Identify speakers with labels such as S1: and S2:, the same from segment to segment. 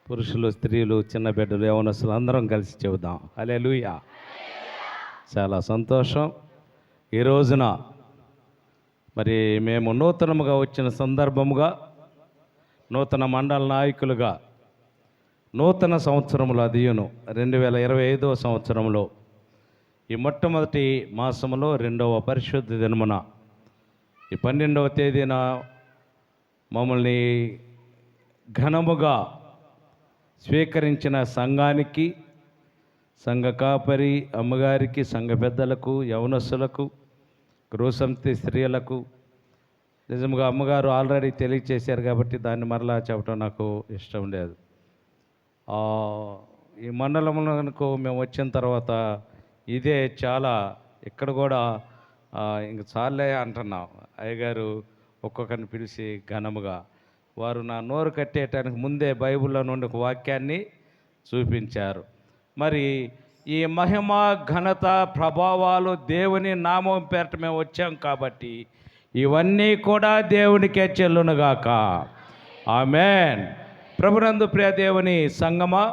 S1: పురుషులు, స్త్రీలు, చిన్న బిడ్డలు, యవనస్తులు అందరం కలిసి చెబుదాం హల్లెలూయా. చాలా సంతోషం. ఈ రోజున మరి మేము నూతనముగా వచ్చిన సందర్భముగా, నూతన మండల నాయకులుగా, నూతన సంవత్సరములో అదియును 2025వ సంవత్సరంలో ఈ మొట్టమొదటి మాసములో 2వ పరిశుద్ధ దినమున ఈ 12వ తేదీన మమ్మల్ని ఘనముగా స్వీకరించిన సంఘానికి, సంఘ కాపరి అమ్మగారికి, సంఘ పెద్దలకు, యవనస్తులకు, గృహసమితి స్త్రీలకు, నిజంగా అమ్మగారు ఆల్రెడీ తెలియచేశారు కాబట్టి దాన్ని మరలా చెప్పడం నాకు ఇష్టం లేదు. ఈ మండలంలో మేము వచ్చిన తర్వాత ఇదే చాలా, ఇక్కడ కూడా ఇంక చాలే అంటున్నాం. అయ్యగారు ఒక్కొక్కరిని పిలిచి ఘనముగా వారు నా నోరు కట్టేయటానికి ముందే బైబిల్లో నుండి ఒక వాక్యాన్ని చూపించారు. మరి ఈ మహిమ, ఘనత, ప్రభావాలు దేవుని నామం పేరట మేము వచ్చాం కాబట్టి ఇవన్నీ కూడా దేవునికే చెల్లునుగాక. ఆమేన్. ప్రభునందు ప్రియ దేవుని సంగమా,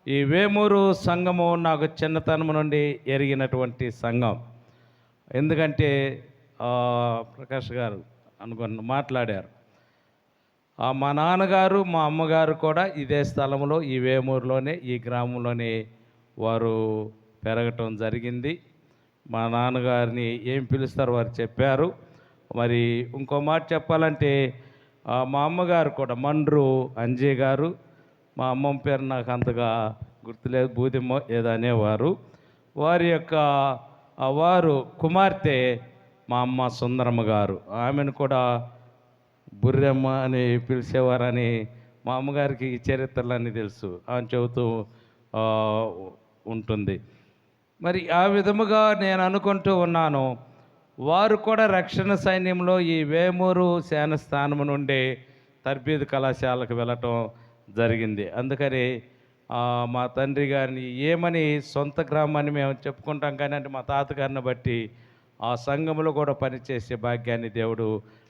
S1: ఈ వేమూరు సంఘము నాకు చిన్నతనం నుండి ఎరిగినటువంటి సంఘం. ఎందుకంటే ప్రకాష్ గారు మాట్లాడారు, మా నాన్నగారు, మా అమ్మగారు కూడా ఇదే స్థలంలో, ఈ వేమూరులోనే, ఈ గ్రామంలోనే వారు పెరగటం జరిగింది. మా నాన్నగారిని ఏం పిలుస్తారు వారు చెప్పారు. మరి ఇంకో మాట చెప్పాలంటే మా అమ్మగారు కూడా మండ్రు అంజీ గారు, మా అమ్మమ్మ పేరు నాకు అంతగా గుర్తులేదు, బూదిమ్మ ఏదో అనేవారు. వారి యొక్క వారు కుమార్తె మా అమ్మ సుందరమ్మ గారు, ఆమెను కూడా బుర్రమ్మ అని పిలిచేవారని మా అమ్మగారికి ఈ చరిత్రలన్నీ తెలుసు, ఆమె చెబుతూ ఉంటుంది. మరి ఆ విధముగా నేను అనుకుంటూ ఉన్నాను, వారు కూడా రక్షణ సైన్యంలో ఈ వేమూరు సేన స్థానం నుండి తర్బీదు కళాశాలకు వెళ్ళటం జరిగింది. అందుకని మా తండ్రి గారిని ఏమని సొంత గ్రామాన్ని మేము చెప్పుకుంటాం, కానీ అంటే మా తాతగారిని బట్టి ఆ సంఘంలో కూడా పనిచేసే భాగ్యాన్ని దేవుడు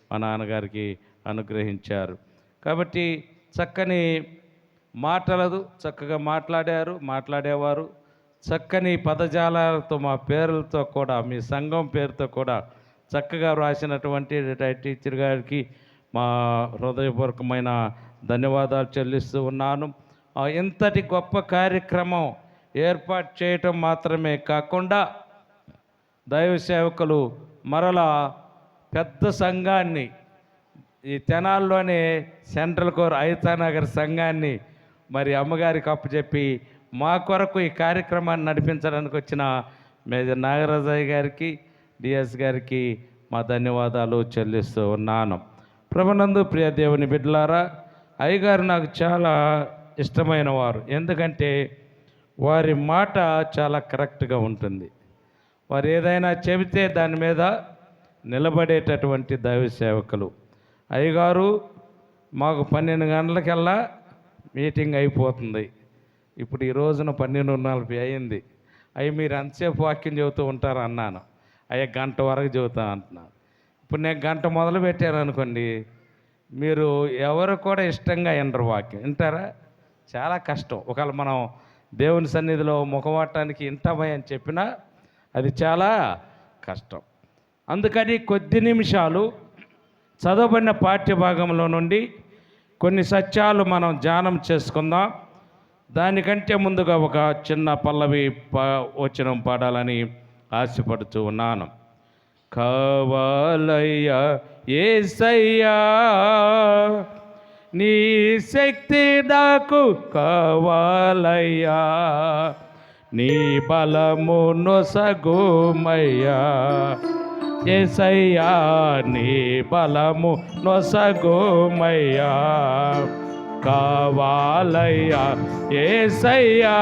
S1: మా నాన్నగారికి అనుగ్రహించారు. కాబట్టి చక్కని మాటలదు చక్కగా మాట్లాడేవారు. చక్కని పదజాలాలతో, మా పేర్లతో కూడా, మీ సంఘం పేరుతో కూడా చక్కగా వ్రాసినటువంటి టీచర్ గారికి మా హృదయపూర్వకమైన ధన్యవాదాలు చెల్లిస్తూ ఉన్నాను. ఇంతటి గొప్ప కార్యక్రమం ఏర్పాటు చేయటం మాత్రమే కాకుండా దైవ సేవకులు మరలా పెద్ద సంఘాన్ని, ఈ తెనాల్లోనే సెంట్రల్ కోర్ ఐతానగర్ సంఘాన్ని మరి అమ్మగారికి అప్పచెప్పి మా కొరకు ఈ కార్యక్రమాన్ని నడిపించడానికి వచ్చిన మేజర్ నాగరాజయ్య గారికి, డిఎస్ గారికి మా ధన్యవాదాలు చెల్లిస్తూ ఉన్నాను. ప్రభునందు ప్రియ దేవుని బిడ్డలారా, అయ్యగారు నాకు చాలా ఇష్టమైన వారు. ఎందుకంటే వారి మాట చాలా కరెక్ట్గా ఉంటుంది. వారు ఏదైనా చెబితే దాని మీద నిలబడేటటువంటి దైవ సేవకులు. అయ్యగారు మాకు 12 గంటలకల్లా మీటింగ్ అయిపోతుంది. ఇప్పుడు ఈ రోజున 12:40 అయింది. అవి మీరు ఎంతసేపు వాక్యం చెబుతూ ఉంటారు అన్నాను. అయ్యా గంట వరకు చెబుతాను అంటున్నాను. ఇప్పుడు నేను గంట మొదలు పెట్టాను అనుకోండి, మీరు ఎవరు కూడా ఇష్టంగా వినరు, వాక్యం వింటారా? చాలా కష్టం. ఒకవేళ మనం దేవుని సన్నిధిలో ముఖమాటానికి వింటామని చెప్పినా అది చాలా కష్టం. అందుకని కొద్ది నిమిషాలు చదవబడిన పాఠ్యభాగంలో నుండి కొన్ని సత్యాలు మనం ధ్యానం చేసుకుందాం. దానికంటే ముందుగా ఒక చిన్న పల్లవి వచనం పాడాలని ఆశపడుతూ ఉన్నాను. కావాలయ్యా యేసయ్యా నీ శక్తి నాకు కావాలయ్యా, నీ బలము నొసగుమయ్యా యేసయ్యా, నీ బలము నొసగుమయ్యా, కావాలయ్యా యేసయ్యా.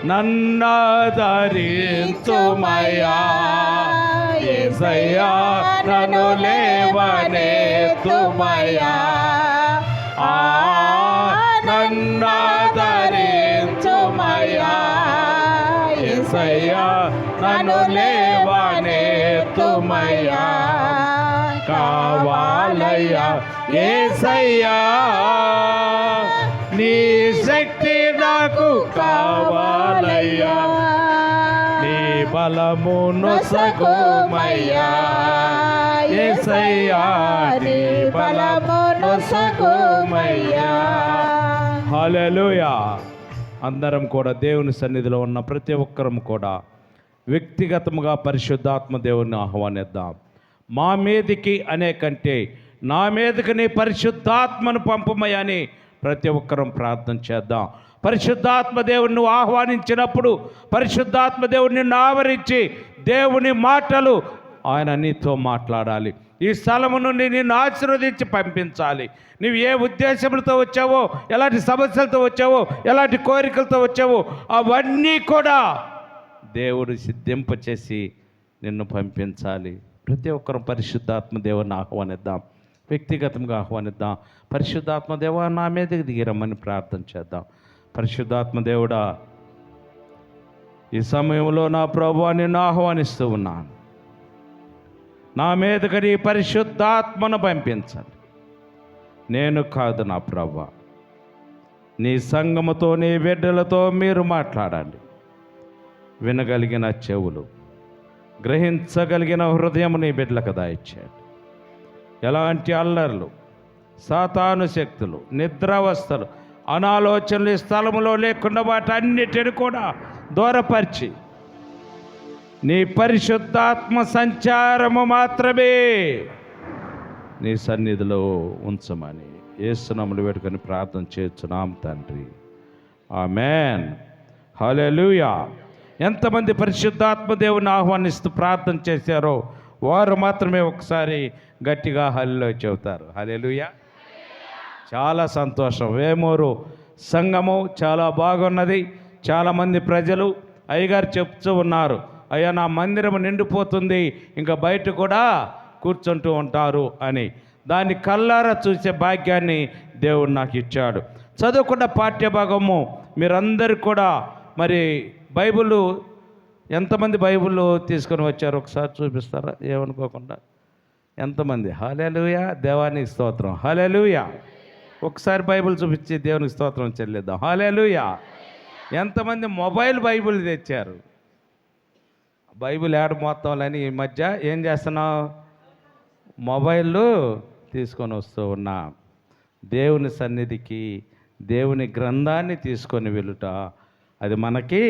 S1: నన్నాదరించుమయ్యా యేసయ్యా నన్ను లేవనెత్తుమయ్యా నన్నాదరించుమయ్యా యేసయ్యా నన్ను లేవనెత్తుమయ్యా కావాలయ్యా యేసయ్యా నీ శక్తి నాకు కావాలయ్యా నీ బలమును సగుమయ్యా యేసయ్యా నీ బలమును సగుమయ్యా. హల్లెలూయా. అందరం కూడా దేవుని సన్నిధిలో ఉన్న ప్రతి ఒక్కరం కూడా వ్యక్తిగతముగా పరిశుద్ధాత్మ దేవుని ఆహ్వానిద్దాం. మా మీదికి అనే కంటే నా మీదకి నీ పరిశుద్ధాత్మను పంపమని ప్రతి ఒక్కరం ప్రార్థన చేద్దాం. పరిశుద్ధాత్మ దేవుని ఆహ్వానించినప్పుడు పరిశుద్ధాత్మ దేవుని ఆవరించి దేవుని మాటలు ఆయన నీతో మాట్లాడాలి. ఈ స్థలము నుండి నిన్ను ఆశీర్వదించి పంపించాలి. నువ్వు ఏ ఉద్దేశములతో వచ్చావో, ఎలాంటి సమస్యలతో వచ్చావో, ఎలాంటి కోరికలతో వచ్చావో అవన్నీ కూడా దేవుడు సిద్ధింపచేసి నిన్ను పంపించాలి. ప్రతి ఒక్కరం పరిశుద్ధాత్మ దేవుని ఆహ్వానిద్దాం, వ్యక్తిగతంగా ఆహ్వానిద్దాం. పరిశుద్ధాత్మ దేవా నా మీదకి దిగిరమ్మని ప్రార్థన చేద్దాం. పరిశుద్ధాత్మ దేవుడా, ఈ సమయంలో నా ప్రభువా నిన్ను ఆహ్వానిస్తూ ఉన్నాను. నా మీదకి నీ పరిశుద్ధాత్మను పంపించండి. నేను కాదు నా ప్రభువా, నీ సంఘముతో నీ బిడ్డలతో మీరు మాట్లాడండి. వినగలిగిన చెవులు, గ్రహించగలిగిన హృదయం నీ బిడ్డలకు దయచేయండి. ఎలాంటి అల్లర్లు, సాతాను శక్తులు, నిద్రావస్థలు, అనాలోచనలు ఈ స్థలంలో లేకుండా వాటన్నిటిని కూడా దూరపరిచి నీ పరిశుద్ధాత్మ సంచారము మాత్రమే నీ సన్నిధిలో ఉంచమని యేసునామములో వేడుకొని ప్రార్థన చేస్తున్నాం తండ్రి. ఆమేన్. హల్లెలూయా. ఎంతమంది పరిశుద్ధాత్మ దేవుని ఆహ్వానిస్తూ ప్రార్థన చేశారో వారు మాత్రమే ఒకసారి గట్టిగా హల్లెలూయా చెబుతారు. హల్లెలూయా. చాలా సంతోషం. వేమూరు సంఘము చాలా బాగున్నది. చాలామంది ప్రజలు అయ్యగారు చెప్తూ ఉన్నారు, అయ్యా నా మందిరం నిండిపోతుంది, ఇంకా బయట కూడా కూర్చుంటూ ఉంటారు అని. దాన్ని కల్లారా చూసే భాగ్యాన్ని దేవుడు నాకు ఇచ్చాడు. చదువుకున్న పాఠ్యభాగము మీరందరూ కూడా మరి బైబిల్ ఎంతమంది బైబిల్ తీసుకొని వచ్చారు ఒకసారి చూపిస్తారా ఏమనుకోకుండా? ఎంతమంది? హల్లెలూయా. దేవానికి స్తోత్రం. హల్లెలూయా. ఒకసారి బైబిల్ చూపించి దేవునికి స్తోత్రం చెల్లిద్దాం. హల్లెలూయా. ఎంతమంది మొబైల్ బైబిల్ తెచ్చారు? బైబిల్ యాడ్ మొత్తంలని ఈ మధ్య ఏం చేస్తున్నావు? మొబైల్లో తీసుకొని వస్తూ ఉన్నా. దేవుని సన్నిధికి దేవుని గ్రంథాన్ని తీసుకొని వెళ్ళుట అది మనకి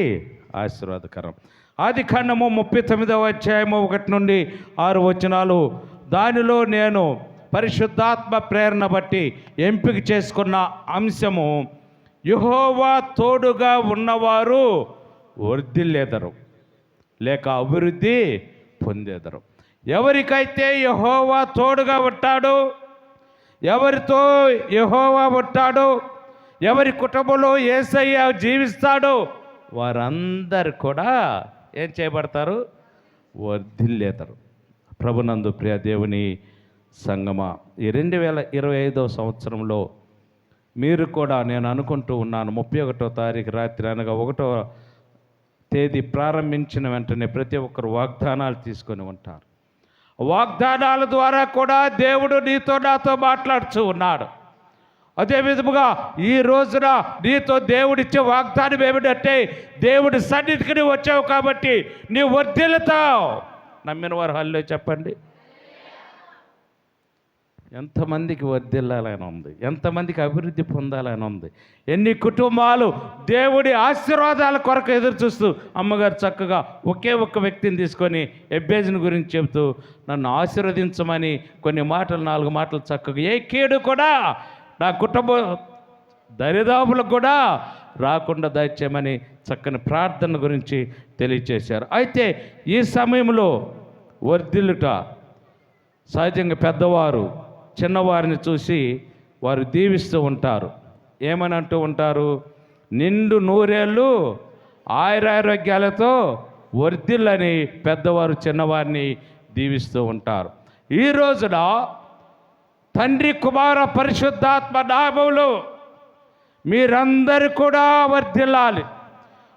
S1: ఆశీర్వాదకరం. ఆదికాండము 39వ అధ్యాయము 1 నుండి 6 వచనాలు. దానిలో నేను పరిశుద్ధాత్మ ప్రేరణ బట్టి ఎంపిక చేసుకున్న అంశము, యెహోవా తోడుగా ఉన్నవారు వర్ధిల్లేదరు లేక అభివృద్ధి పొందేదరు. ఎవరికైతే యెహోవా తోడుగా ఉంటాడో, ఎవరితో యెహోవా ఉంటాడో, ఎవరి కుటుంబంలో యేసయ్య జీవిస్తాడో వారందరూ కూడా ఏం చేయబడతారు? వర్ధిల్లేతారు. ప్రభునందు ప్రియ దేవుని సంగమా, ఈ 2025వ సంవత్సరంలో మీరు కూడా నేను అనుకుంటూ ఉన్నాను 31వ తారీఖు రాత్రి అనగా 1వ తేదీ ప్రారంభించిన వెంటనే ప్రతి ఒక్కరు వాగ్దానాలు తీసుకొని ఉంటారు. వాగ్దానాల ద్వారా కూడా దేవుడు నీతో నాతో మాట్లాడుతూ ఉన్నాడు. అదే విధముగా ఈ రోజున నీతో దేవుడిచ్చే వాగ్దానం ఏమిటంటే, దేవుడి సన్నిధికి నువ్వు వచ్చావు కాబట్టి నీవు వర్ధిల్లుతావు. నమ్మిన వారు హల్లెలూయా చెప్పండి. ఎంతమందికి వర్ధిల్లాలని ఉంది, ఎంతమందికి అభివృద్ధి పొందాలని ఉంది. ఎన్ని కుటుంబాలు దేవుడి ఆశీర్వాదాల కొరకు ఎదురు చూస్తూ, అమ్మగారు చక్కగా ఒకే ఒక్క వ్యక్తిని తీసుకొని ఎబ్బేజుని గురించి చెబుతూ నన్ను ఆశీర్వదించమని కొన్ని మాటలు 4 మాటలు చక్కగా, ఏ కీడు కూడా నా కుటుంబం దరిదాపులకు కూడా రాకుండా దయచేయమని చక్కని ప్రార్థన గురించి తెలియచేశారు. అయితే ఈ సమయంలో వర్ధిల్లుట సహజంగా పెద్దవారు చిన్నవారిని చూసి వారు దీవిస్తూ ఉంటారు. ఏమని అంటూ ఉంటారు? నిండు నూరేళ్ళు ఆయురారోగ్యాలతో వర్ధిల్లని పెద్దవారు చిన్నవారిని దీవిస్తూ ఉంటారు. ఈ రోజున తండ్రి కుమార పరిశుద్ధాత్మ నామములో మీరందరూ కూడా వర్ధిల్లాలి.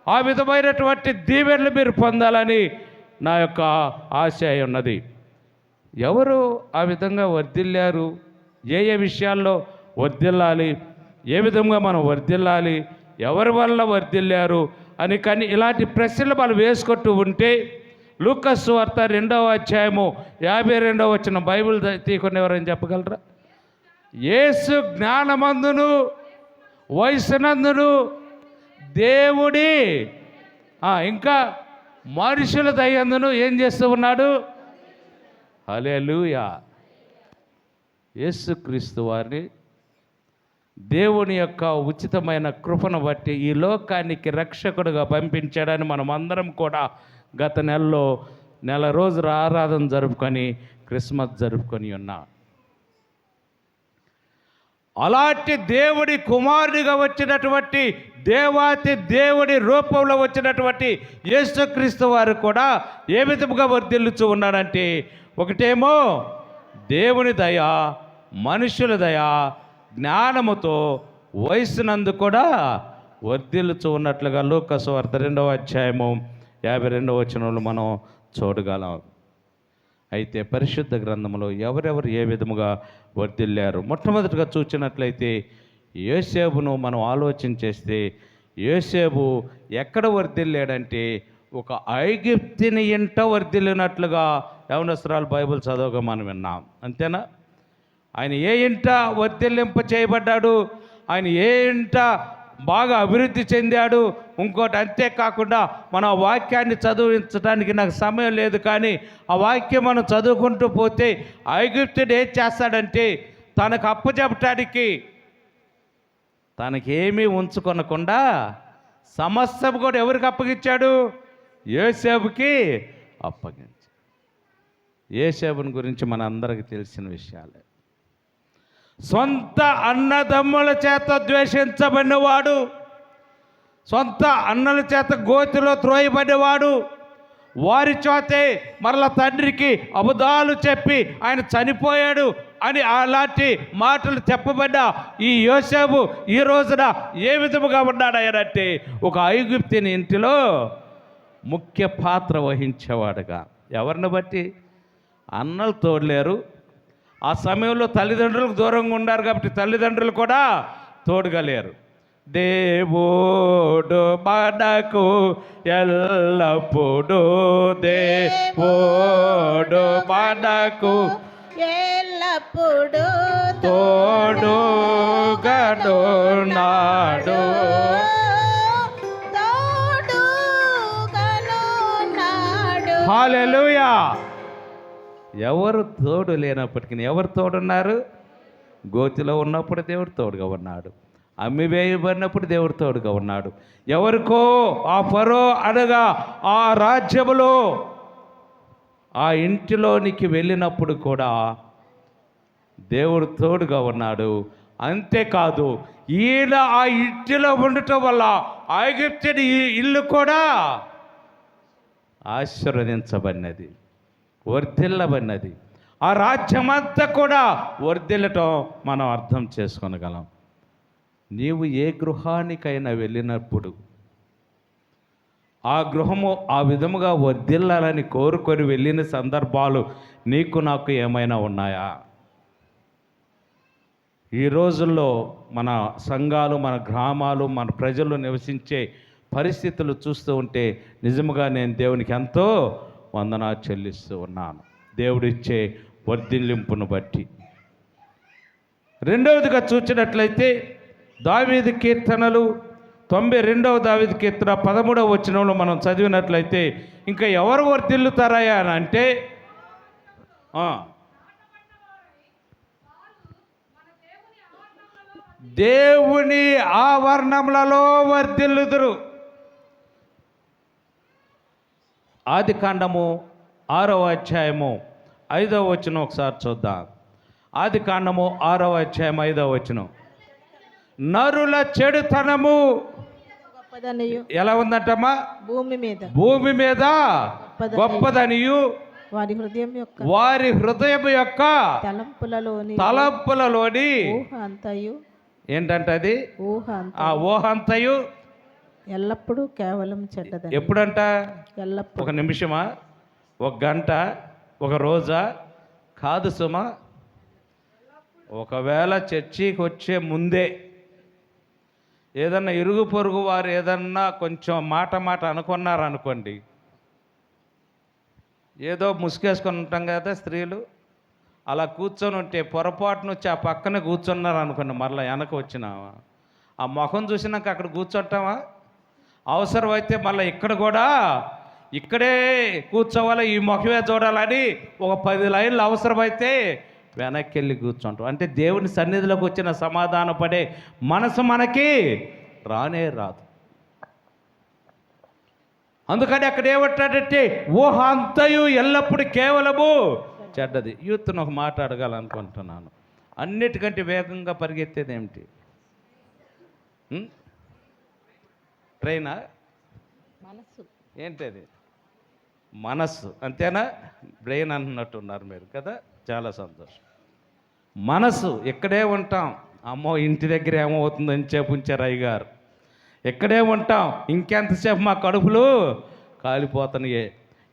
S1: ఆ విధమైనటువంటి దీవెనలు మీరు పొందాలని నా యొక్క ఆశ ఉన్నది. ఎవరు ఆ విధంగా వర్ధిల్లారు, ఏ ఏ విషయాల్లో వర్ధిల్లాలి, ఏ విధంగా మనం వర్ధిల్లాలి, ఎవరి వల్ల వర్ధిల్లారు అని కానీ ఇలాంటి ప్రశ్నలు మనం వేసుకుంటూ ఉంటే లూకా సువార్త 2వ అధ్యాయము 52వ వచనం బైబిల్ తీయకుండా ఎవరైనా చెప్పగలరా? యేసు జ్ఞానమందును వయసునందును దేవుడి ఇంకా మనుషుల దయందును ఏం చేస్తూ ఉన్నాడు? హల్లెలూయా. యేసుక్రీస్తు వారిని దేవుని యొక్క ఉచితమైన కృపను బట్టి ఈ లోకానికి రక్షకుడుగా పంపించాడని మనం అందరం కూడా గత నెల రోజుల ఆరాధన జరుపుకొని క్రిస్మస్ జరుపుకొని ఉన్నాం. అలాంటి దేవుడి కుమారుడిగా వచ్చినటువంటి దేవాతి దేవుడి రూపంలో వచ్చినటువంటి యేసుక్రీస్తు వారు కూడా ఏ విధముగా వర్ధిల్లుచూ ఉన్నాడంటే, ఒకటేమో దేవుని దయ, మనుషుల దయ, జ్ఞానముతో వయసునందు కూడా వర్ధిల్లుచూ ఉన్నట్లుగా లూకా సువార్త 2వ అధ్యాయము 52వ వచనంలో మనం చూడగలం. అయితే పరిశుద్ధ గ్రంథంలో ఎవరెవరు ఏ విధముగా వర్ధిల్లారు? మొట్టమొదటిగా చూసినట్లయితే యోసేపును మనం ఆలోచన చేస్తే యోసేపు ఎక్కడ వర్ధిల్లాడంటే ఒక ఐగుప్తుని ఇంట వర్ధిల్లినట్లుగా యవనస్తురాలు బైబిల్ చదవగా మనం విన్నాం. అంతేనా? ఆయన ఏ ఇంట వర్ధిల్లింప చేయబడ్డాడు, ఆయన ఏ ఇంట బాగా అభివృద్ధి చెందాడు. ఇంకోటి అంతేకాకుండా మన వాక్యాన్ని చదివించడానికి నాకు సమయం లేదు, కానీ ఆ వాక్యం మనం చదువుకుంటూ పోతే ఐగుప్తుడు ఏం చేస్తాడంటే తనకు అప్పచెప్పటానికి తనకేమీ ఉంచుకొనకుండా సమస్తం కూడా ఎవరికి అప్పగించాడు? యోసేపుకి అప్పగించాడు. యోసేపుని గురించి మన అందరికీ తెలిసిన విషయాలే. సొంత అన్నదమ్ముల చేత ద్వేషించబడినవాడు, సొంత అన్నల చేత గోతిలో త్రోయబడినవాడు, వారి చేతే మరల తండ్రికి అబద్ధాలు చెప్పి ఆయన చనిపోయాడు అని అలాంటి మాటలు చెప్పబడ్డ ఈ యోసేపు ఈ రోజున ఏ విధముగా ఉన్నాడు అంటే ఒక ఐగుప్తుని ఇంటిలో ముఖ్య పాత్ర వహించేవాడుగా. ఎవరిని బట్టి? అన్నలు తోడలేరు, ఆ సమయంలో తల్లిదండ్రులకు దూరంగా ఉన్నారు కాబట్టి తల్లిదండ్రులు కూడా తోడుగా లేరు. దేవుడు మనకు ఎల్లప్పుడూ, దేవుడు మనకు
S2: ఎల్లప్పుడూ
S1: తోడుగానున్నాడు. హల్లెలూయా. ఎవరు తోడు లేనప్పటికీ ఎవరు తోడున్నారు? గోతిలో ఉన్నప్పుడు దేవుడు తోడుగా ఉన్నాడు, అమ్మివేయబడినప్పుడు దేవుడు తోడుగా ఉన్నాడు. ఎవరికో ఆ ఫరో అనగా ఆ రాజ్యములో ఆ ఇంటిలోనికి వెళ్ళినప్పుడు కూడా దేవుడు తోడుగా ఉన్నాడు. అంతేకాదు ఈయన ఆ ఇంటిలో ఉండటం వల్ల ఐగుప్తుని ఇల్లు కూడా ఆశీర్వదించబడినది, వర్ధిల్లబడినది. ఆ రాజ్యమంతా కూడా వర్ధిల్లటం మనం అర్థం చేసుకోగలం. నీవు ఏ గృహానికైనా వెళ్ళినప్పుడు ఆ గృహము ఆ విధముగా వర్ధిల్లాలని కోరుకొని వెళ్ళిన సందర్భాలు నీకు నాకు ఏమైనా ఉన్నాయా? ఈ రోజుల్లో మన సంఘాలు, మన గ్రామాలు, మన ప్రజలు నివసించే పరిస్థితులు చూస్తూ ఉంటే నిజముగా నేను దేవునికి ఎంతో వందనాలు చెల్లిస్తూ ఉన్నాను, దేవుడిచ్చే వర్ధిల్లింపును బట్టి. రెండవదిగా చూసినట్లయితే దావీదు కీర్తనలు 92వ దావీదు కీర్తన 13వ వచనంలో మనం చదివినట్లయితే ఇంకా ఎవరు వర్ధిల్లుతారయ్యా అని అంటే దేవుని ఆవరణములలో వర్ధిల్లుదురు. ఆదికాండము 6వ అధ్యాయము 5వ వచనం ఒకసారి చూద్దాం. ఆదికాండము 6వ అధ్యాయం 5వ వచనం. నరుల చెడుతనము
S2: గొప్పదనియు
S1: ఎలా ఉందంటమ్మా?
S2: భూమి మీద
S1: గొప్పదనియు వారి హృదయం యొక్క తలంపులలోని
S2: ఊహ అంతయు
S1: ఏంటంట అది?
S2: ఆ
S1: ఊహ అంతయు
S2: ఎల్లప్పుడూ కేవలం చెడ్డదని.
S1: ఎప్పుడంట?
S2: ఎల్లప్పుడు.
S1: ఒక నిమిషమా, ఒక గంట, ఒక రోజా? కాదు సుమా. ఒకవేళ చర్చికి వచ్చే ముందే ఏదన్నా ఇరుగు పొరుగు వారు ఏదన్నా కొంచెం మాట అనుకున్నారనుకోండి, ఏదో ముసుగేసుకొని ఉంటాం కదా స్త్రీలు, అలా కూర్చొని ఉంటే పొరపాటును వచ్చి ఆ పక్కన కూర్చున్నారు అనుకోండి, మరలా వెనక వచ్చినావా ఆ ముఖం చూసినాక అక్కడ కూర్చుంటావా? అవసరమైతే మళ్ళీ ఇక్కడ కూడా ఇక్కడే కూర్చోవాలి, ఈ ముఖమే చూడాలని ఒక 10 లైన్లు అవసరమైతే వెనక్కి వెళ్ళి కూర్చుంటాం. అంటే దేవుని సన్నిధిలోకి వచ్చిన సమాధాన పడే మనసు మనకి రానే రాదు. అందుకని అక్కడ ఏమంటాడంటే ఊహ అంతయు ఎల్లప్పుడూ కేవలము చెడ్డది. యూత్ను ఒక మాట అడగాలనుకుంటున్నాను. అన్నిటికంటే వేగంగా పరిగెత్తేది ఏమిటి? ట్రైనా?
S2: మనస్సు.
S1: ఏంటది? మనస్సు. అంతేనా? బ్రెయిన్ అంటున్నట్టున్నారు మీరు కదా, చాలా సంతోషం. మనసు. ఇక్కడే ఉంటాం, అమ్మో ఇంటి దగ్గర ఏమవుతుందని చెప్పు ఉంచారు అయ్యగారు. ఇక్కడే ఉంటాం, ఇంకెంతసేపు మా కడుపులు కాలిపోతున్నాయే.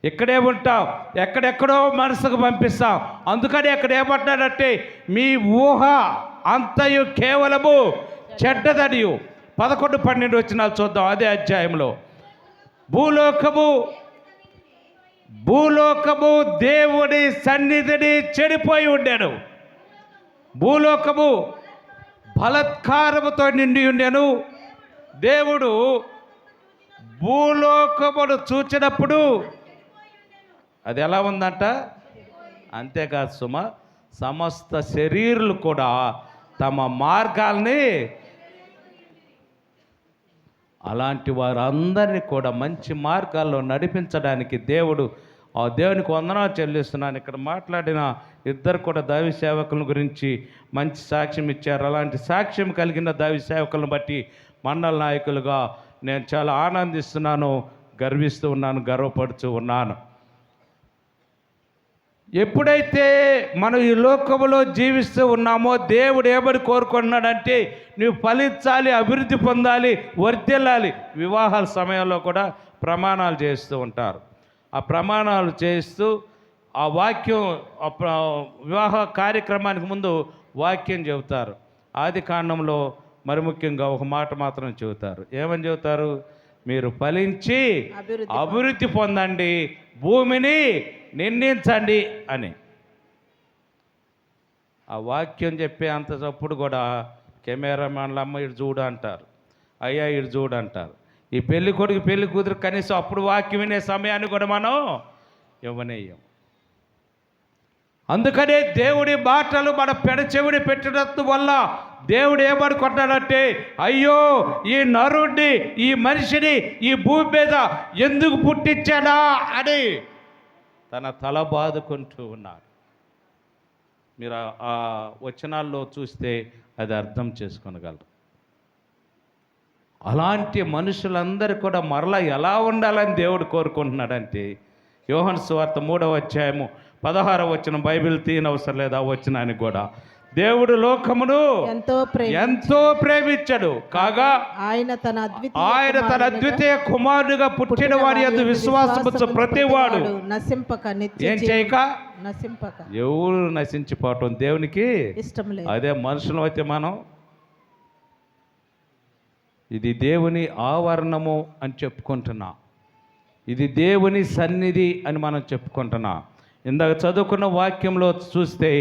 S1: ఇక్కడే ఉంటాం, ఎక్కడెక్కడో మనసుకు పంపిస్తాం. అందుకని అక్కడ ఏమంటాడంటే మీ ఊహ అంతయు కేవలము చెడ్డదనియు. 11-12 వచనాలు చూద్దాం అదే అధ్యాయంలో. భూలోకము దేవుడి సన్నిధిని చెడిపోయి ఉండాను. భూలోకము బలత్కారముతో నిండి ఉండెను. దేవుడు భూలోకమును చూచినప్పుడు అది ఎలా ఉందంట? అంతేకాదు సుమ, సమస్త శరీరులు కూడా తమ మార్గాల్ని, అలాంటి వారందరినీ కూడా మంచి మార్గాల్లో నడిపించడానికి దేవుడు, ఆ దేవునికి వందనాలు చెల్లిస్తున్నాను. ఇక్కడ మాట్లాడిన ఇద్దరు కూడా దైవ సేవకుల గురించి మంచి సాక్ష్యం ఇచ్చారు. అలాంటి సాక్ష్యం కలిగిన దైవ సేవకులను బట్టి మండల నాయకులుగా నేను చాలా ఆనందిస్తున్నాను, గర్విస్తూ ఉన్నాను, గర్వపడుతూ ఉన్నాను. ఎప్పుడైతే మనం ఈ లోకంలో జీవిస్తూ ఉన్నామో దేవుడు ఏమని కోరుకుంటున్నాడంటే నువ్వు ఫలించాలి, అభివృద్ధి పొందాలి, వర్ధిల్లాలి. వివాహాల సమయంలో కూడా ప్రమాణాలు చేస్తూ ఉంటారు. ఆ ప్రమాణాలు చేస్తూ ఆ వాక్యం, వివాహ కార్యక్రమానికి ముందు వాక్యం చెబుతారు. ఆది కాండంలో మరి ముఖ్యంగా ఒక మాట మాత్రం చెబుతారు. ఏమని చెబుతారు? మీరు ఫలించి అభివృద్ధి పొందండి, భూమిని నిర్ణయించండి అని. ఆ వాక్యం చెప్పే అంత చప్పుడు కూడా కెమెరామెన్లు అమ్మ ఇటు చూడు అంటారు, అయ్యా ఇటు చూడు అంటారు. ఈ పెళ్లి కొడుకు పెళ్లి కూతురు కనీసం అప్పుడు వాక్యం వినే సమయాన్ని కూడా మనం ఇవ్వనేయం. అందుకనే దేవుడి మాటలు మన పెడచెవిడి పెట్టడం వల్ల దేవుడు ఏమనుకుంటాడంటే అయ్యో ఈ నరుడిని, ఈ మనిషిని ఈ భూమి మీద ఎందుకు పుట్టించాడా అని తన తల బాదుకుంటూ ఉన్నాడు. మీరు ఆ వచనాల్లో చూస్తే అది అర్థం చేసుకోగలరు. అలాంటి మనుషులందరూ కూడా మరలా ఎలా ఉండాలని దేవుడు కోరుకుంటున్నాడంటే యోహాను సువార్త 3వ అధ్యాయము 16వ వచనం, బైబిల్ తీయనవసరం లేదు ఆ వచనానికి కూడా. దేవుడు లోకమును ఎంతో ప్రేమించాడు కాగా ఆయన తన అద్వితీయ కుమారుడిగా పుట్టిన వారి యందు విశ్వాసముంచు ప్రతివాడు ఏం చేయక ఎవరు నశించిపోవటం దేవునికి ఇష్టం లేదు. అదే మనుషులు అయితే మనం ఇది దేవుని ఆవరణము అని చెప్పుకుంటున్నా, ఇది దేవుని సన్నిధి అని మనం చెప్పుకుంటున్నా. ఇందాక చదువుకున్న వాక్యంలో చూస్తే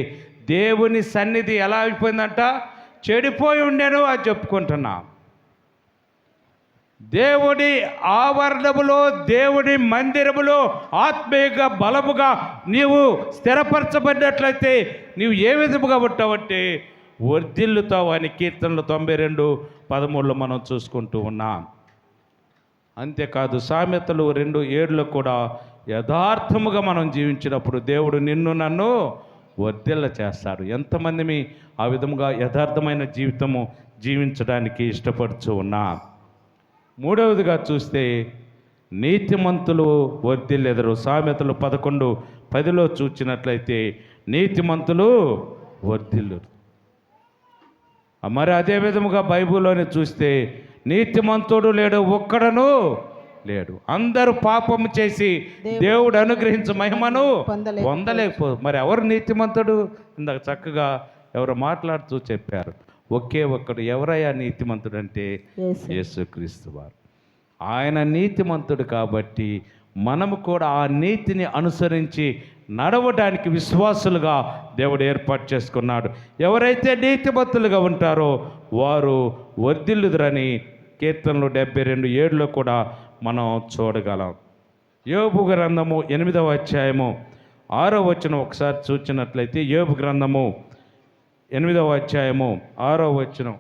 S1: దేవుని సన్నిధి ఎలా అయిపోయిందంట? చెడిపోయి ఉండేను అని చెప్పుకుంటున్నా. దేవుని ఆవరణములో, దేవుని మందిరములో ఆత్మీయంగా బలముగా నీవు స్థిరపరచబడినట్లయితే నీవు ఏ విధముగా ఉంటావంటే వర్ధిల్లుతావు అని కీర్తనలు 92:13 మనం చూసుకుంటూ ఉన్నాం. అంతేకాదు సామెతలు 2:7 కూడా యథార్థముగా మనం జీవించినప్పుడు దేవుడు నిన్ను నన్ను వర్ధిల్ల చేస్తాడు. ఎంతమంది ఆ విధముగా యథార్థమైన జీవితము జీవించడానికి ఇష్టపడుతూ ఉన్నా? మూడవదిగా చూస్తే నీతిమంతులు వర్ధిల్లెదరు. సామెతలు 11:10 చూచినట్లయితే నీతిమంతులు వర్ధిల్లురు. మరి అదే విధముగా బైబిల్లోని చూస్తే నీతిమంతుడు లేడు, ఒక్కడను లేడు. అందరూ పాపము చేసి దేవుడు అనుగ్రహించు మహిమను పొందలేకపో. మరి ఎవరు నీతిమంతుడు? ఇందాక చక్కగా ఎవరు మాట్లాడుతూ చెప్పారు. ఒకే ఒక్కడు. ఎవరయ్యా నీతిమంతుడు అంటే యేసుక్రీస్తు వారు. ఆయన నీతిమంతుడు కాబట్టి మనము కూడా ఆ నీతిని అనుసరించి నడవడానికి విశ్వాసులుగా దేవుడు ఏర్పాటు చేసుకున్నాడు. ఎవరైతే నీతిమంతులుగా ఉంటారో వారు వర్ధిల్లుదురని కీర్తనలు 72:7 కూడా మనం చూడగలం. యోబు గ్రంథము 8వ అధ్యాయము 6వ వచనం ఒకసారి చూచినట్లయితే, యోబు గ్రంథము 8వ అధ్యాయము 6వ వచనం.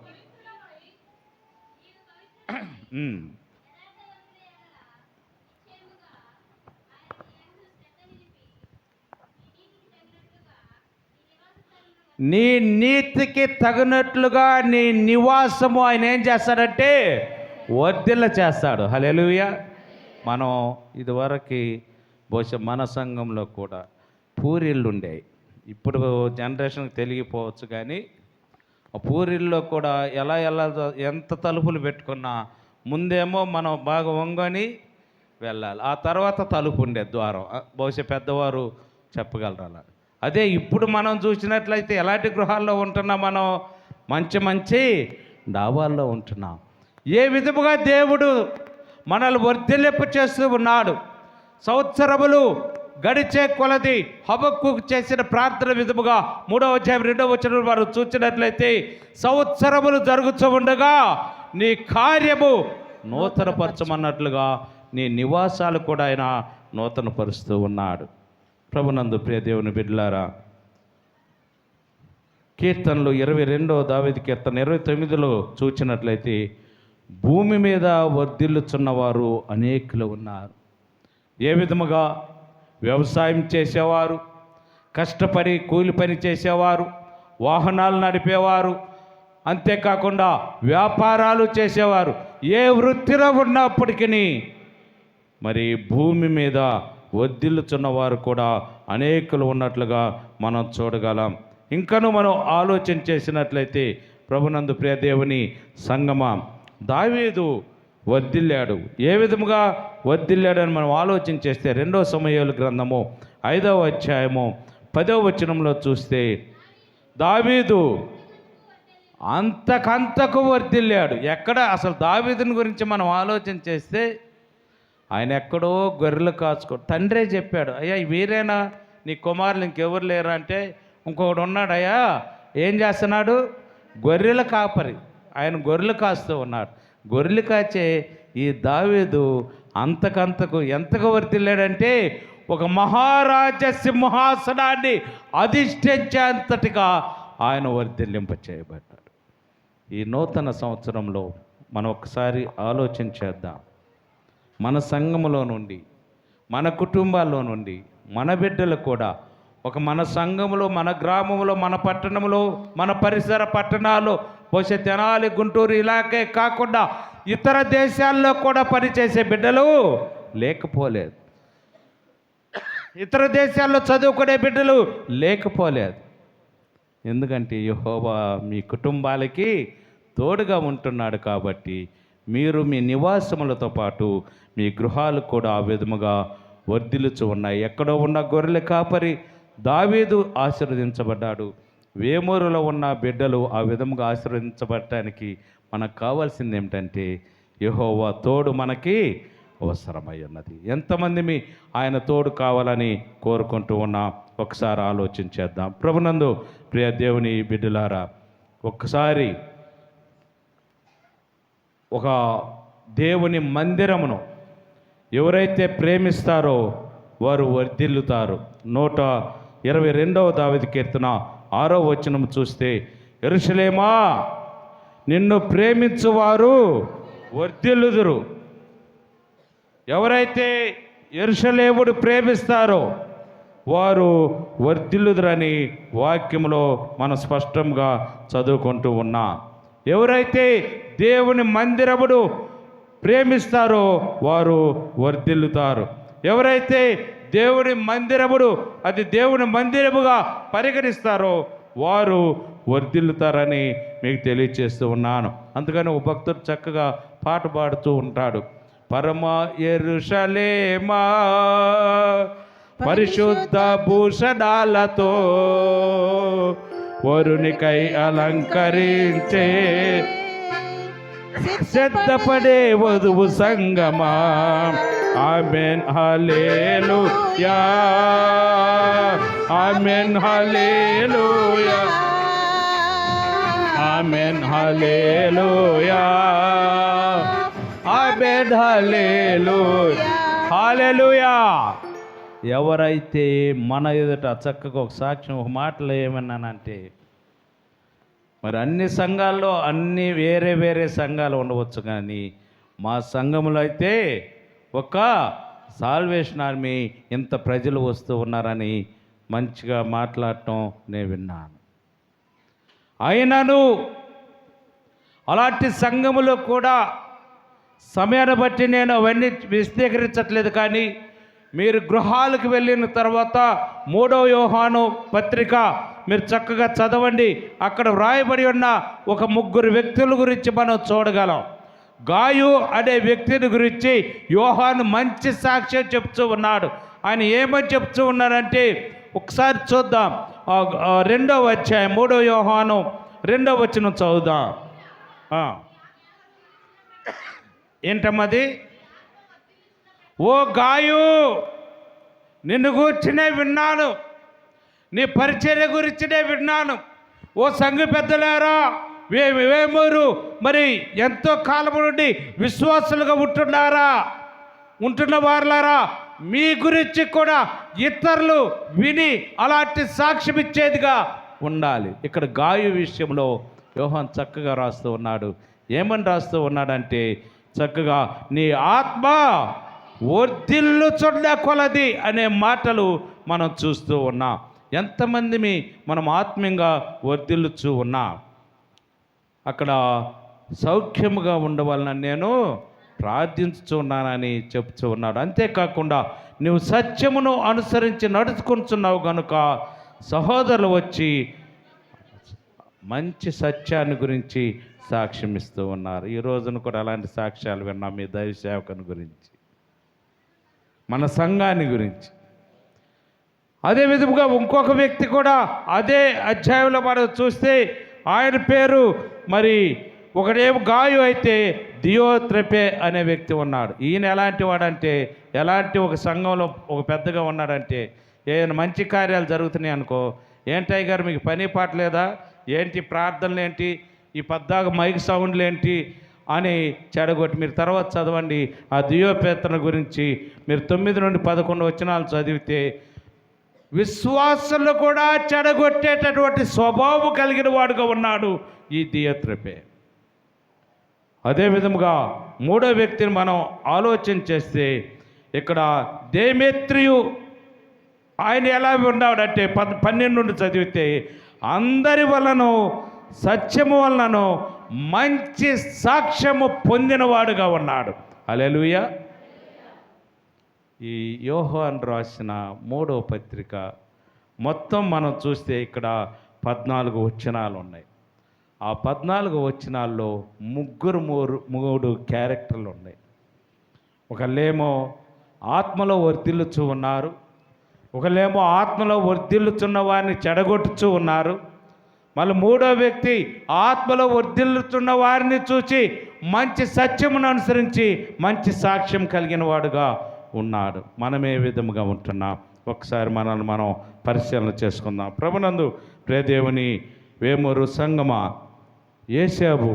S1: నీ నీతికి తగినట్లుగా నీ నివాసము ఆయన ఏం చేస్తాడంటే వర్ధిల్ల చేస్తాడు. హల్లెలూయా. మనం ఇదివరకు బహుశా మన సంఘంలో కూడా పూరిళ్ళు ఉండేవి. ఇప్పుడు జనరేషన్కి తెలియపోవచ్చు, కానీ ఆ పూరిల్లో కూడా ఎలా ఎంత తలుపులు పెట్టుకున్నా ముందేమో మనం బాగా వంగని వెళ్ళాలి, ఆ తర్వాత తలుపు ఉండే ద్వారం. బహుశా పెద్దవారు చెప్పగలరు అలా. అదే ఇప్పుడు మనం చూసినట్లయితే ఎలాంటి గృహాల్లో ఉంటున్నాం? మనం మంచి డాబాల్లో ఉంటున్నాం. ఏ విధముగా దేవుడు మనల్ని వర్ధిల్లింప చేస్తూ ఉన్నాడు. సంవత్సరములు గడిచే కొలది హబక్కూకు చేసిన ప్రార్థన విధముగా 3వ అధ్యాయం 2వ వచనం వారు చూసినట్లయితే, సంవత్సరములు జరుగుతూ ఉండగా నీ కార్యము నూతనపరచమన్నట్లుగా నీ నివాసాలు కూడా ఆయన నూతనపరుస్తూ ఉన్నాడు. ప్రభునందు ప్రియ దేవుని బిడ్డలారా, కీర్తనలు 22వ దావీదు కీర్తన 29లో చూచినట్లయితే, భూమి మీద వర్ధిల్లుచున్నవారు అనేకులు ఉన్నారు. ఏ విధముగా? వ్యవసాయం చేసేవారు, కష్టపడి కూలి పని చేసేవారు, వాహనాలు నడిపేవారు, అంతేకాకుండా వ్యాపారాలు చేసేవారు, ఏ వృత్తిలో ఉన్నప్పటికీ మరి భూమి మీద వర్ధిల్లుచున్నవారు కూడా అనేకులు ఉన్నట్లుగా మనం చూడగలం. ఇంకనూ మనం ఆలోచన చేసినట్లయితే, ప్రభునందు ప్రియ దేవుని సంగమా, దావీదు వర్ధిల్లాడు. ఏ విధముగా వర్ధిల్లాడని మనం ఆలోచన చేస్తే 2వ సమూయేలు గ్రంథము 5వ అధ్యాయము 10వ వచనంలో చూస్తే, దావీదు అంతకంతకు వర్ధిల్లాడు. ఎక్కడ అసలు దావీదుని గురించి మనం ఆలోచన చేస్తే, ఆయన ఎక్కడో గొర్రెలు తండ్రే చెప్పాడు, అయ్యా వీరేనా నీ కుమారులు, ఇంకెవరు లేరా అంటే, ఇంకొకడు ఉన్నాడయ్యా, ఏం చేస్తున్నాడు? గొర్రెల కాపరి. ఆయన గొర్రెలు కాస్తూ ఉన్నాడు. గొర్రెలు కాచే ఈ దావీదు అంతకంతకు ఎంతగా వర్ధిల్లాడంటే, ఒక మహారాజ సింహాసనాన్ని అధిష్ఠించేంతటిగా ఆయన వర్ధిల్లింప చేయబడ్డాడు. ఈ నూతన సంవత్సరంలో మనం ఒకసారి ఆలోచన చేద్దాం. మన సంఘములో నుండి, మన కుటుంబాల్లో నుండి, మన బిడ్డలు కూడా మన సంఘములో, మన గ్రామంలో, మన పట్టణంలో, మన పరిసర పట్టణాలు, బహుశా తెనాలి, గుంటూరు ఇలాగే కాకుండా ఇతర దేశాల్లో కూడా పనిచేసే బిడ్డలు లేకపోలేదు. ఇతర దేశాల్లో చదువుకునే బిడ్డలు లేకపోలేదు. ఎందుకంటే యెహోవా మీ కుటుంబాలకి తోడుగా ఉంటున్నాడు కాబట్టి మీరు మీ నివాసములతో పాటు మీ గృహాలు కూడా ఆ విధముగా వర్ధిల్లుచు ఉన్నాయి. ఎక్కడో ఉన్న గొర్రెల కాపరి దావీదు ఆశీర్వదించబడ్డాడు. వేమూరులో ఉన్న బిడ్డలు ఆ విధముగా ఆశీర్వదించబడటానికి మనకు కావాల్సింది ఏమిటంటే, యెహోవా తోడు మనకి అవసరమై ఉన్నది. ఎంతమంది ఆయన తోడు కావాలని కోరుకుంటూ ఉన్నా ఒకసారి ఆలోచించేద్దాం. ప్రభునందు ప్రియ దేవుని బిడ్డలారా, ఒక్కసారి ఒక దేవుని మందిరమును ఎవరైతే ప్రేమిస్తారో వారు వర్ధిల్లుతారు. 122వ దావీదు కీర్తన 6వ వచనం చూస్తే, యెరూషలేమా నిన్ను ప్రేమించువారు వర్ధిల్లుదురు. ఎవరైతే యెరూషలేమును ప్రేమిస్తారో వారు వర్ధిల్లుదురని వాక్యంలో మనం స్పష్టంగా చదువుకుంటూ ఉన్నాం. ఎవరైతే దేవుని మందిరమును ప్రేమిస్తారో వారు వర్ధిల్లుతారు. ఎవరైతే దేవుని మందిరముడు అది దేవుని మందిరముగా పరిగణిస్తారో వారు వర్ధిల్లుతారని మీకు తెలియచేస్తూ ఉన్నాను. అందుకని ఒక భక్తుడు చక్కగా పాట పాడుతూ ఉంటాడు. పరమ యెరూషలేమా పరిశుద్ధ భూషణాలతో వరునికై అలంకరించే సిద్ధపడే వధువు సంగమా. Amen hallelujah, amen hallelujah, amen hallelujah, amen hallelujah, hallelujah. ఎవరైతే మన ఎదుట చక్కగా ఒక సాక్ష్యం ఒక మాటలో ఏమన్నానంటే, మరి అన్ని సంఘాల్లో అన్ని వేరే వేరే సంఘాలు ఉండవచ్చు, కానీ మా సంఘములో అయితే ఒక సాల్వేషన్ ఆర్మీ ఇంత ప్రజలు వస్తూ ఉన్నారని మంచిగా మాట్లాడటం నేను విన్నాను. అయినను అలాంటి సంఘములో కూడా సమయాన్ని బట్టి నేను అవన్నీ విశదీకరించట్లేదు, కానీ మీరు గృహాలకు వెళ్ళిన తర్వాత 3వ యోహాను పత్రిక మీరు చక్కగా చదవండి. అక్కడ వ్రాయబడి ఉన్న ఒక 3 వ్యక్తుల గురించి మనం చూడగలం. గాయు అనే వ్యక్తిని గురించి యోహాను మంచి సాక్ష్యం చెప్తూ ఉన్నాడు. ఆయన ఏమని చెప్తూ ఉన్నాడంటే ఒకసారి చూద్దాం. 2వ అధ్యాయం 3వ యోహాను 2వ వచనం చదువుదాం. ఏంటమ్మది? ఓ గాయు, నిన్ను గురించినే విన్నాను, నీ పరిచర్య గురించినే విన్నాను. ఓ సంఘ పెద్దలారా, వేమూరు మరి ఎంతో కాలం నుండి విశ్వాసులుగా ఉంటున్న వారులారా, మీ గురించి కూడా ఇతరులు విని అలాంటి సాక్ష్యం ఇచ్చేదిగా ఉండాలి. ఇక్కడ గాయు విషయంలో యోహాను చక్కగా రాస్తూ ఉన్నాడు. ఏమని రాస్తూ ఉన్నాడంటే చక్కగా నీ ఆత్మ వర్ధిల్లుచున్న కొలది అనే మాటలు మనం చూస్తూ ఉన్నాం. ఎంతమంది మనం ఆత్మీయంగా వర్ధిల్లుచూ ఉన్నాం. అక్కడ సౌఖ్యముగా ఉండవాలని నేను ప్రార్థించుచున్నానని చెప్తూ ఉన్నాడు. అంతేకాకుండా నువ్వు సత్యమును అనుసరించి నడుచుకుంటున్నావు కనుక సహోదరులు వచ్చి మంచి సత్యాన్ని గురించి సాక్ష్యం ఇస్తూ ఉన్నారు. ఈ రోజున కూడా అలాంటి సాక్ష్యాలు విన్నాం. మీ దైవ సేవకుని గురించి, మన సంఘాన్ని గురించి. అదే విధముగా ఇంకొక వ్యక్తి కూడా అదే అధ్యాయంలో మనం చూస్తే ఆయన పేరు మరి ఒకడేమో గాయు అయితే దియోత్రెపే అనే వ్యక్తి ఉన్నాడు. ఈయన ఎలాంటి వాడంటే, ఎలాంటి ఒక సంఘంలో ఒక పెద్దగా ఉన్నాడంటే, ఏదైనా మంచి కార్యాలు జరుగుతున్నాయి అనుకో, ఏంటయ్య గారు మీకు పని పాట లేదా ఏంటి, ప్రార్థనలు ఏంటి, ఈ పద్దాక మైక్ సౌండ్లు ఏంటి అని చెడగొట్టి, మీరు తర్వాత చదవండి ఆ దియోపేతన గురించి. మీరు 9 నుండి 11 వచనాలు చదివితే విశ్వాసులు కూడా చెడగొట్టేటటువంటి స్వభావం కలిగిన వాడుగా ఉన్నాడు ఈ దియోత్రెపే. అదే విధముగా 3వ వ్యక్తిని మనం ఆలోచన చేస్తే ఇక్కడ దేమేత్రియు, ఆయన ఎలా ఉన్నాడంటే 12 నుండి చదివితే అందరి వలనను సత్యము వలనను మంచి సాక్ష్యము పొందినవాడుగా ఉన్నాడు. హల్లెలూయా. ఈ యోహాను రాసిన 3వ పత్రిక మొత్తం మనం చూస్తే ఇక్కడ 14 వచనాలు ఉన్నాయి. ఆ 14 వచనాల్లో 3 క్యారెక్టర్లు ఉన్నాయి. ఒకళ్ళేమో ఆత్మలో వర్ధిల్లుచూ ఉన్నారు, ఒకళ్ళేమో ఆత్మలో వర్ధిల్లుచున్న వారిని చెడగొట్టుచూ ఉన్నారు. మళ్ళీ 3వ వ్యక్తి ఆత్మలో వర్ధిల్లుతున్న వారిని చూసి మంచి సత్యమును అనుసరించి మంచి సాక్ష్యం కలిగిన వాడుగా ఉన్నాడు. మనం ఏ విధముగా ఉంటున్నాం ఒకసారి మనల్ని మనం పరిశీలన చేసుకుందాం. ప్రభునందు ప్రియదేవుని వేమూరు సంగమా, యేసేపు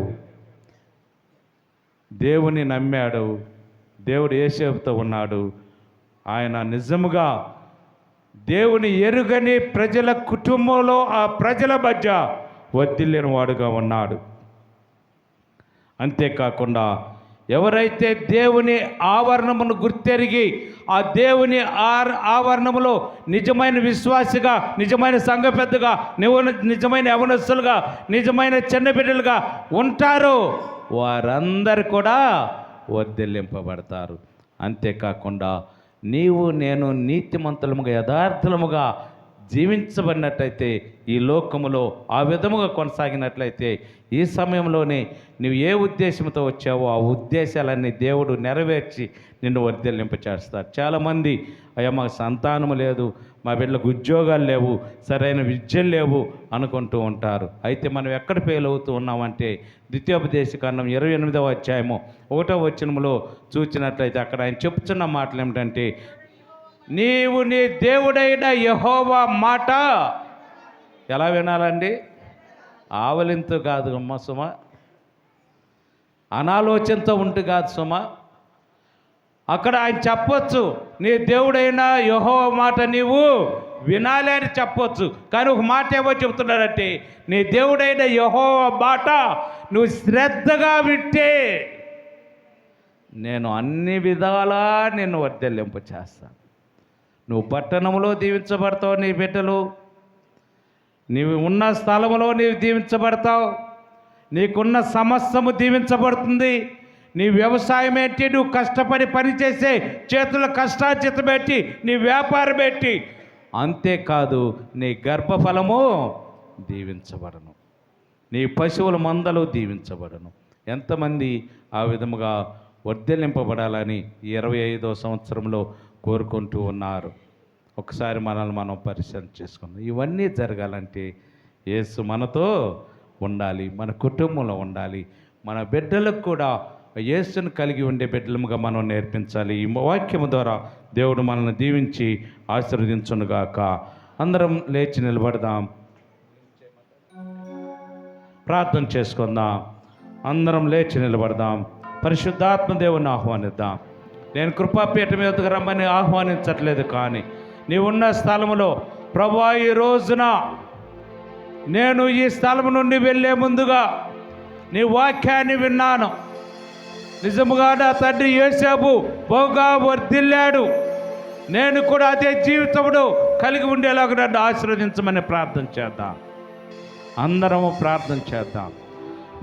S1: దేవుని నమ్మాడు, దేవుడు యేసేపుతో ఉన్నాడు. ఆయన నిజముగా దేవుని ఎరుగని ప్రజల కుటుంబంలో ఆ ప్రజల మధ్య వర్ధిల్లిన వాడుగా ఉన్నాడు. అంతేకాకుండా ఎవరైతే దేవుని ఆవరణమును గుర్తెరిగి ఆ దేవుని ఆవరణములో నిజమైన విశ్వాసిగా, నిజమైన సంఘ పెద్దగా, నిజమైన యవనస్తులుగా, నిజమైన చిన్న బిడ్డలుగా ఉంటారో వారందరూ కూడా వర్ధిల్లింపబడతారు. అంతేకాకుండా నీవు నేను నీతిమంతులముగా యథార్థముగా జీవించబడినట్లయితే ఈ లోకములో ఆ విధముగా కొనసాగినట్లయితే ఈ సమయంలోనే నువ్వు ఏ ఉద్దేశంతో వచ్చావో ఆ ఉద్దేశాలన్నీ దేవుడు నెరవేర్చి నిన్ను వర్ధిల్లింప చేస్తారు. చాలామంది అయ్యా మాకు సంతానము లేదు, మా బిడ్డలకు ఉద్యోగాలు లేవు, సరైన విద్యలు లేవు అనుకుంటూ ఉంటారు. అయితే మనం ఎక్కడ ఫెయిల్ అవుతూ ఉన్నామంటే ద్వితీయోపదేశకాండం 28వ అధ్యాయము 1వ వచనములో చూచినట్లయితే అక్కడ ఆయన చెప్తున్న మాటలు ఏమిటంటే, నీవు నీ దేవుడైన యెహోవా మాట ఎలా వినాలండి? ఆవలింతు కాదు అమ్మ సుమ, అనాలోచనతో ఉంటూ కాదు సుమ. అక్కడ ఆయన చెప్పొచ్చు, నీ దేవుడైన యెహోవా మాట నీవు వినాలి అని చెప్పొచ్చు. కానీ ఒక మాట ఏమో చెబుతున్నాడంటే, నీ దేవుడైన యెహోవా మాట నువ్వు శ్రద్ధగా వింటే నేను అన్ని విధాలా నిన్ను వర్ధిల్లింప చేస్తాను. నువ్వు పట్టణంలో దీవించబడతావు, నీ బిడ్డలు నీవు ఉన్న స్థలంలో నీవు దీవించబడతావు, నీకున్న సమస్తము దీవించబడుతుంది. నీ వ్యవసాయం ఏంటి, నువ్వు కష్టపడి పనిచేసే చేతుల కష్టార్జితం పెట్టి, నీ వ్యాపారం పెట్టి, అంతేకాదు నీ గర్భఫలము దీవించబడను, నీ పశువుల మందలు దీవించబడను. ఎంతమంది ఆ విధముగా వర్ధిల్లింపబడాలని 25వ సంవత్సరంలో కోరుకుంటూ ఉన్నారు? ఒకసారి మనల్ని మనం పరిశీలన చేసుకుందాం. ఇవన్నీ జరగాలంటే యేసు మనతో ఉండాలి, మన కుటుంబంలో ఉండాలి. మన బిడ్డలకు కూడా యేసును కలిగి ఉండే బిడ్డలముగా మనం నేర్పించాలి. ఈ వాక్యము ద్వారా దేవుడు మనల్ని దీవించి ఆశీర్వదించునుగాక. అందరం లేచి నిలబడదాం, ప్రార్థన చేసుకుందాం. అందరం లేచి నిలబడదాం, పరిశుద్ధాత్మ దేవుని ఆహ్వానిద్దాం. నేను కృపాపీఠం మీదకు రమ్మని ఆహ్వానించట్లేదు, కానీ నీవున్న స్థలములో ప్రభువా ఈ రోజున నేను ఈ స్థలం నుండి వెళ్ళే ముందుగా నీ వాక్యాన్ని విన్నాను. నిజముగా నా తండ్రి యోసేపు బహుగా వర్ధిల్లాడు, నేను కూడా అదే జీవితంలో కలిగి ఉండేలాగా నన్ను ఆశీర్వదించమని ప్రార్థన చేద్దాం. అందరము ప్రార్థన చేద్దాం.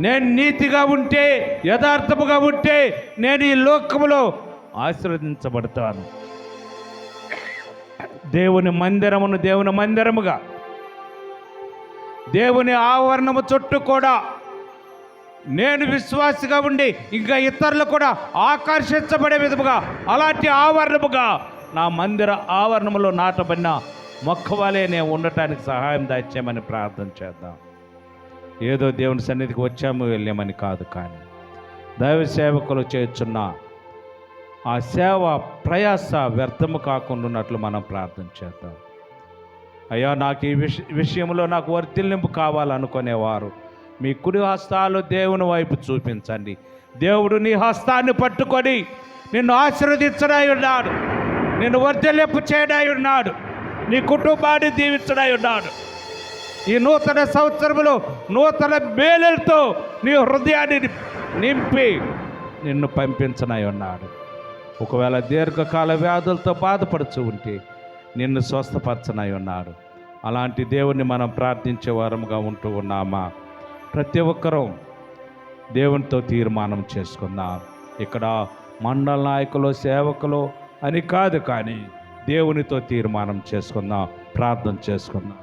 S1: నేను నీతిగా ఉంటే, యథార్థముగా ఉంటే నేను ఈ లోకములో ఆశీర్వదించబడతాను. దేవుని మందిరముగా, దేవుని ఆవరణము చుట్టూ కూడా నేను విశ్వాసిగా ఉండి ఇంకా ఇతరులు కూడా ఆకర్షించబడే విధముగా అలాంటి ఆవరణముగా నా మందిర ఆవరణములో నాటబడిన మొక్కవాలే నేను ఉండటానికి సహాయం దాచేయమని ప్రార్థన చేద్దాం. ఏదో దేవుని సన్నిధికి వచ్చాము వెళ్ళామని కాదు, కానీ దైవ సేవకులు చేస్తున్న ఆ సేవ ప్రయాస వ్యర్థము కాకుండా ఉన్నట్లు మనం ప్రార్థన చేద్దాం. అయ్యా నాకు ఈ విషయంలో నాకు వర్ధిల్లింపు కావాలనుకునేవారు మీ కుడి హస్తాలు దేవుని వైపు చూపించండి. దేవుడు నీ హస్తాన్ని పట్టుకొని నిన్ను ఆశీర్వదించడై ఉన్నాడు, నిన్ను వర్ధిల్లింపు చేయడై ఉన్నాడు, నీ కుటుంబాన్ని దీవించడై ఉన్నాడు. ఈ నూతన సంవత్సరంలో నూతన మేలులతో నీ హృదయాన్ని నింపి నిన్ను పంపించనై ఉన్నాడు. ఒకవేళ దీర్ఘకాల వ్యాధులతో బాధపడుతూ ఉంటే నిన్ను స్వస్థపరచనై ఉన్నాడు. అలాంటి దేవుణ్ణి మనం ప్రార్థించే వారముగా ఉంటూ ఉన్నామా? ప్రతి ఒక్కరూ దేవునితో తీర్మానం చేసుకుందాం. ఇక్కడ మండల నాయకులు, సేవకులు అని కాదు, కానీ దేవునితో తీర్మానం చేసుకుందాం, ప్రార్థన చేసుకుందాం.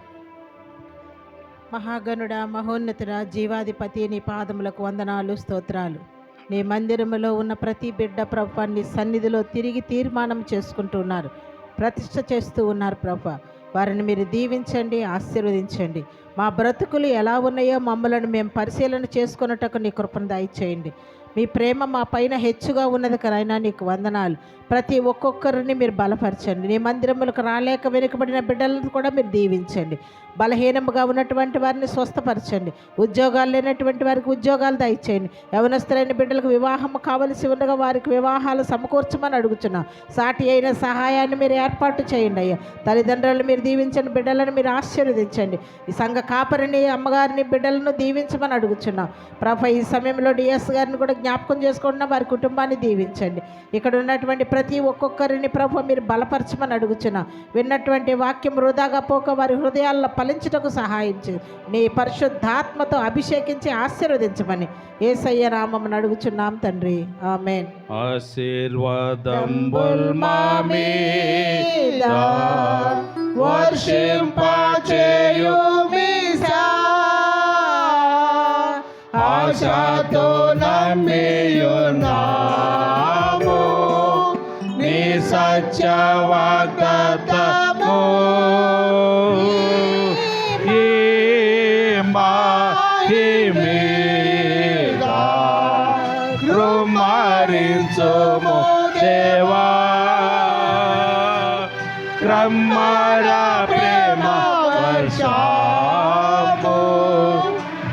S2: మహాగణుడా, మహోన్నతుడా, జీవాధిపతి, నీ పాదములకు వందనాలు, స్తోత్రాలు. నీ మందిరములో ఉన్న ప్రతి బిడ్డ ప్రభు నీ సన్నిధిలో తిరిగి తీర్మానం చేసుకుంటున్నారు, ప్రతిష్ఠ చేస్తూ ఉన్నారు ప్రభు. వారిని మీరు దీవించండి, ఆశీర్వదించండి. మా బ్రతుకులు ఎలా ఉన్నాయో మమ్మలను మేము పరిశీలన చేసుకున్నట్టుకు నీ కృపను దయచేయండి. మీ ప్రేమ మా పైన హెచ్చుగా ఉన్నది కరైనా నీకు వందనాలు. ప్రతి ఒక్కొక్కరిని మీరు బలపరచండి. నీ మందిరములకు రాలేక వెనుకబడిన బిడ్డలను కూడా మీరు దీవించండి. బలహీనముగా ఉన్నటువంటి వారిని స్వస్థపరచండి. ఉద్యోగాలు లేనటువంటి వారికి ఉద్యోగాలు దయచేయండి. యవనస్తులైన బిడ్డలకు వివాహం కావలసి ఉండగా వారికి వివాహాలు సమకూర్చమని అడుగుతున్నాం. సాటి అయిన సహాయాన్ని మీరు ఏర్పాటు చేయండి అయ్యా. తల్లిదండ్రులను మీరు దీవించండి, బిడ్డలను మీరు ఆశీర్వదించండి. ఈ సంఘ కాపరిని, అమ్మగారిని, బిడ్డలను దీవించమని అడుగుతున్నాం ప్రభు. ఈ సమయంలో డిఎస్ గారిని కూడా జ్ఞాపకం చేసుకుంటున్నా, వారి కుటుంబాన్ని దీవించండి. ఇక్కడ ఉన్నటువంటి ప్రతి ఒక్కొక్కరిని ప్రభు మీరు బలపరచమని అడుగుచున్నా. విన్నటువంటి వాక్యం వృధాగా పోక వారి హృదయాల్లో ఫలించుటకు సహాయం చే నీ పరిశుద్ధాత్మతో అభిషేకించి ఆశీర్వదించమని యేసయ్య నామమున అడుగుచున్నాం తండ్రి, ఆమేన్.
S1: ఆశీర్వాదంబుల్ మా మీద వర్షింపచేయుమిసా, ఆశతో నమ్మియున్నాము నీ సత్య వాగ్దానము. ఈ మహిమీద కృమ్మరించుము దేవా, క్రమ్మర ప్రేమ వర్షము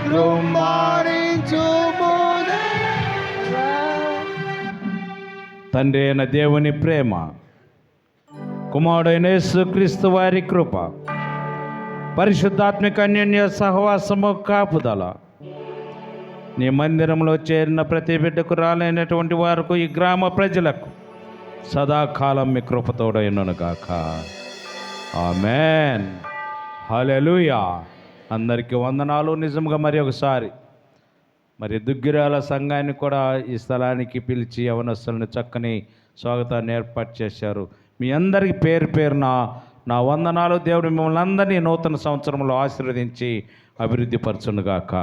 S1: కృమ్మరించుము దేవా. తండ్రి అయిన దేవుని ప్రేమ, కుమారుడైన యేసుక్రీస్తు వారి కృప, పరిశుద్ధాత్మిక అన్యోన్య సహవాసము కాపుదల నీ మందిరంలో చేరిన ప్రతి బిడ్డకు రాలేనటువంటి వారికి ఈ గ్రామ ప్రజలకు సదాకాలం మీ కృపతోడైనగాక. ఆమేన్. హల్లెలూయా. అందరికీ వందనాలు. నిజంగా మరి ఒకసారి దుగ్గిరాల సంఘాన్ని కూడా ఈ స్థలానికి పిలిచి యవనస్తులను చక్కని స్వాగతాన్ని ఏర్పాటు చేశారు. మీ అందరికీ పేరు పేరున నా వందనాలు. దేవుడు మిమ్మల్ని అందరినీ నూతన సంవత్సరంలో ఆశీర్వదించి అభివృద్ధి పరచునుగాక.